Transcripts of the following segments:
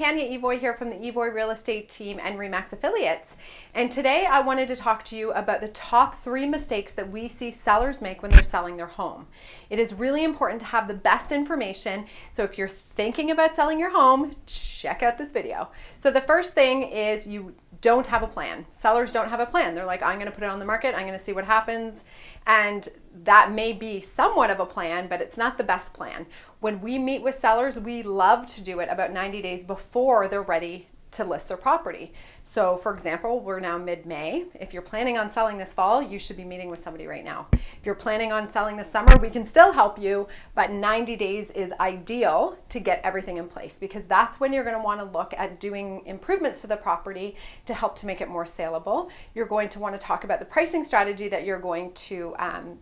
Tanya Evoy here from the Evoy Real Estate team and Remax affiliates. And today I wanted to talk to you about the top 3 mistakes that we see sellers make when they're selling their home. It is really important to have the best information. So if you're thinking about selling your home, check out this video. So the first thing is you don't have a plan. Sellers don't have a plan. They're like, I'm going to put it on the market. I'm going to see what happens. And that may be somewhat of a plan, but it's not the best plan. When we meet with sellers, we love to do it about 90 days before they're ready to list their property. So for example, we're now mid-May. If you're planning on selling this fall, you should be meeting with somebody right now. If you're planning on selling this summer, we can still help you, but 90 days is ideal to get everything in place because that's when you're going to want to look at doing improvements to the property to help to make it more saleable. You're going to want to talk about the pricing strategy that you're going to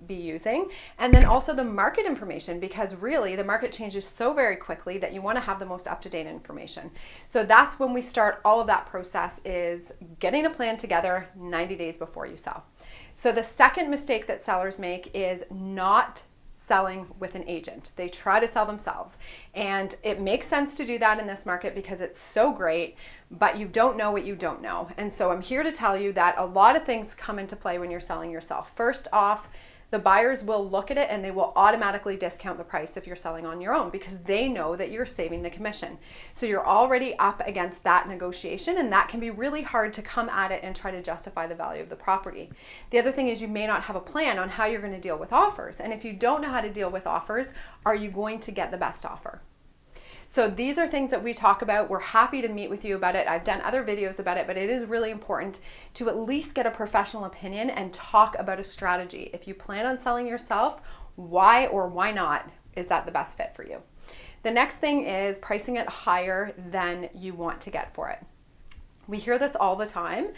be using, and then also the market information, because really the market changes so very quickly that you want to have the most up-to-date information. So that's when we start all of that process, is getting a plan together 90 days before you sell. So the second mistake that sellers make is not selling with an agent. They try to sell themselves, and it makes sense to do that in this market because it's so great, but you don't know what you don't know. And so I'm here to tell you that a lot of things come into play when you're selling yourself. First off, the buyers will look at it and they will automatically discount the price if you're selling on your own because they know that you're saving the commission. So you're already up against that negotiation, and that can be really hard to come at it and try to justify the value of the property. The other thing is you may not have a plan on how you're going to deal with offers. And if you don't know how to deal with offers, are you going to get the best offer? So these are things that we talk about. We're happy to meet with you about it. I've done other videos about it, but it is really important to at least get a professional opinion and talk about a strategy. If you plan on selling yourself, why or why not is that the best fit for you? The next thing is pricing it higher than you want to get for it. We hear this all the time.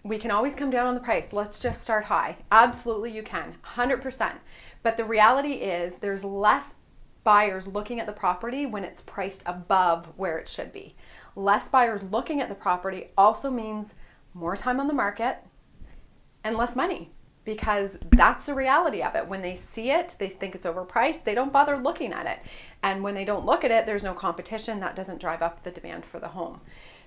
We can always come down on the price. Let's just start high. Absolutely you can, 100%. But the reality is there's less buyers looking at the property when it's priced above where it should be. Less buyers looking at the property also means more time on the market and less money, because that's the reality of it. When they see it, they think it's overpriced. They don't bother looking at it. And when they don't look at it, there's no competition. That doesn't drive up the demand for the home.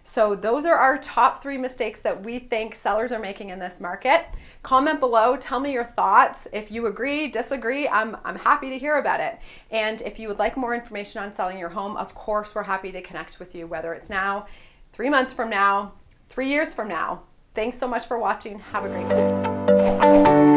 So those are our top 3 mistakes that we think sellers are making in this market. Comment below, tell me your thoughts. If you agree, disagree, I'm happy to hear about it. And if you would like more information on selling your home, of course, we're happy to connect with you, whether it's now, 3 months from now, 3 years from now. Thanks so much for watching. Have a great day.